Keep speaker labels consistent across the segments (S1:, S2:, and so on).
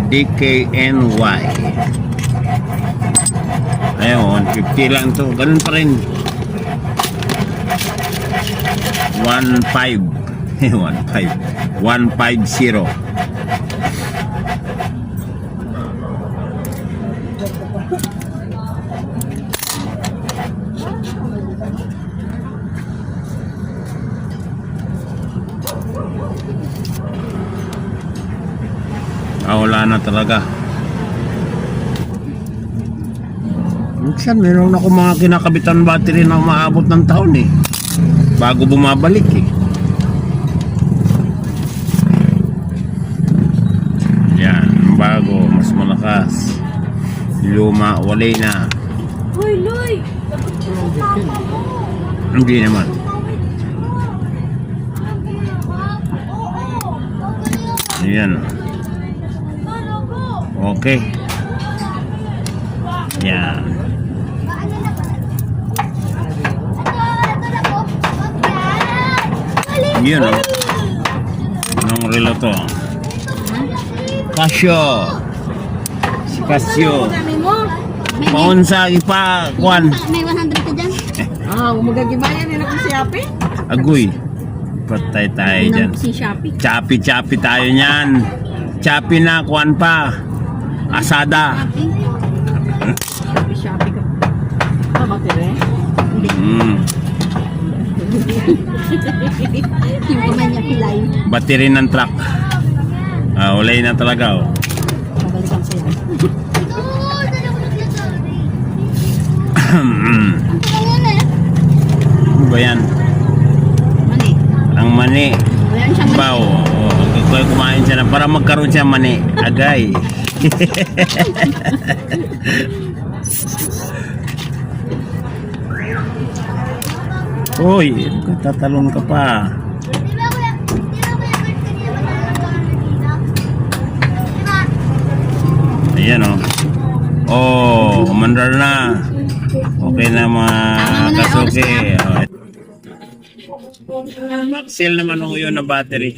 S1: DKNY. Ayun, 150 lang to. Ganun pa rin. 1.5 150. Wala na talaga. Minsan meron ako mga kinakabitan battery na umaabot ng taon eh, bago bumabalik eh. Yan, bago, mas malakas. Luma, walay na.
S2: Hoy, Loy!
S1: Hindi naman. Ayan. Okay. Yan. Yun o. Anong relo to? Casio. Si Casio. Paunsa ipa kwan.
S2: May 100 ka dyan?
S3: Magagibayan nila kung si Api.
S1: Agoy. Patay tayo dyan.
S2: Si Shopee.
S1: Chapi tayo niyan. Chapi na kwan pa. Asada.
S3: Shopee ka. Battery?
S2: Yung kamay niya pilay.
S1: Battery ng truck. Ulay na talaga oh.
S2: Babalikan sa'yo.
S1: Ano ba yan?
S2: Mani.
S1: Ang mani.
S2: Wala siyang mani.
S1: Baw. Kumain siya na para magkaroon siya mani. Agay. Uy, tatalon ka pa. Ayan o. Oh, umandar na. Okay na mga kasuki. Maxel naman ako yun na battery.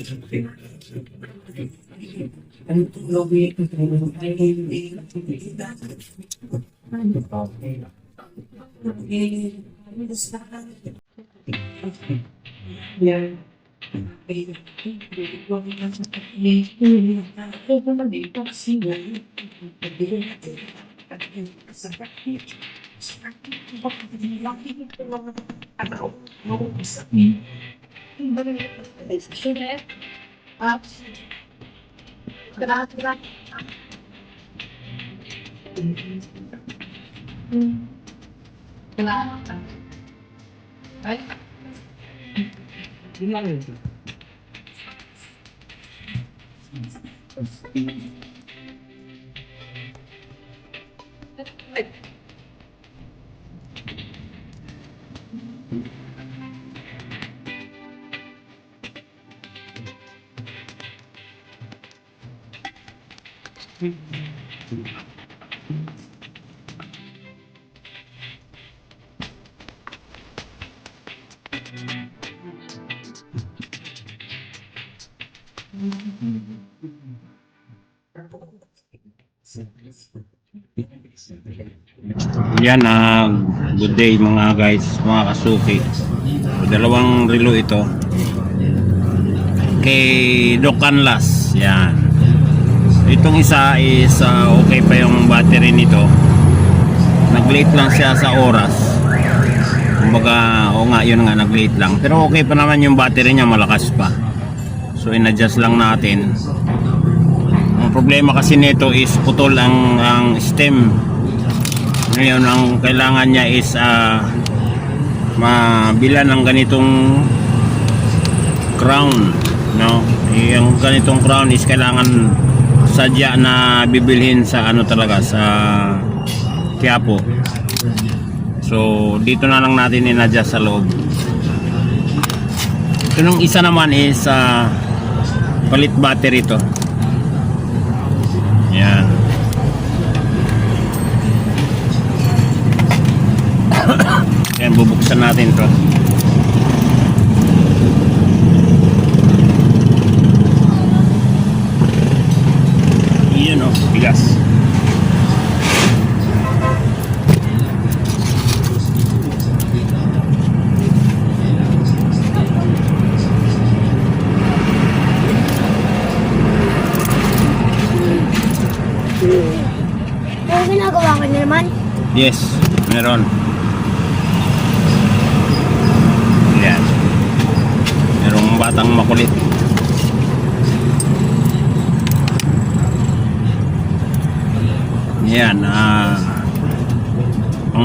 S1: Yan, good day mga guys, mga kasuki. Dalawang relo ito kay Docanlas. Yan, itong isa is okay pa yung battery nito, nag-late lang siya sa oras. Kumbaga, o nga, yun nga, nag-late lang, pero okay pa naman yung battery niya, malakas pa. So in-adjust lang natin. Ang problema kasi nito is putol ang stem. Ngayon, ang kailangan niya is mabila ng ganitong crown, no? Yung ganitong crown is kailangan sadya na bibilhin sa ano talaga, sa Quiapo. So dito na lang natin in-adjust sa loob. Ito nung isa naman is palit battery to. Yan. Yan, bubuksan natin to. Yan o. ano, bigas.
S4: Yung ginagawa ko na naman.
S1: Yes, meron. Yan. Merong batang makulit. Yan, ang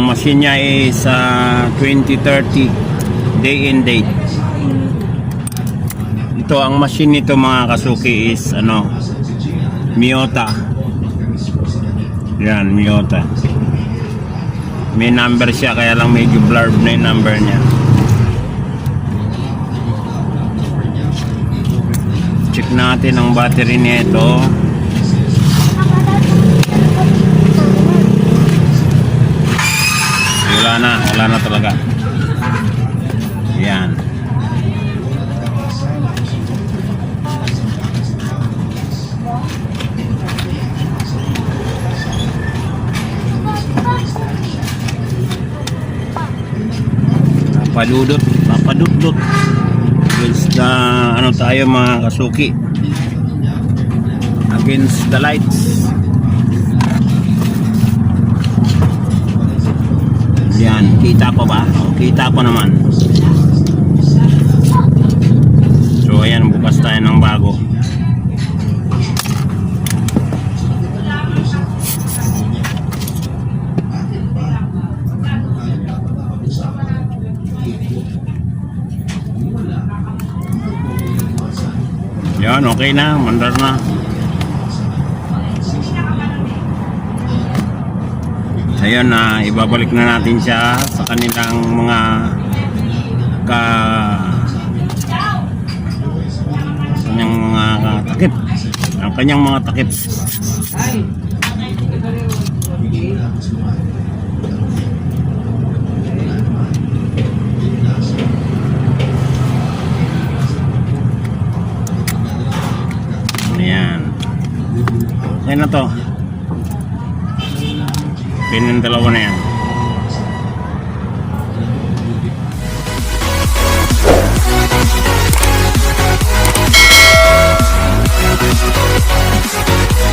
S1: machine niya is 2030 day and date. Ito, ang machine nito mga kasuki is ano, Miyota. Yan, Miyota. May number siya, kaya lang medyo blurred na yung number niya. Check natin ang battery nito. Wala na talaga. Yan. Papadudot against the ano tayo mga kasuki, against the lights. Yan, kita ko ba? O, kita ko naman. So ayan, bukas tayo ng bago. Yan, okay na, mandar na. Ayun na, ibabalik na natin siya sa kanilang mga kanyang mga takip. Ang kanyang mga takip. Ayan. Okay na to. Okay na yung dalawa na yan.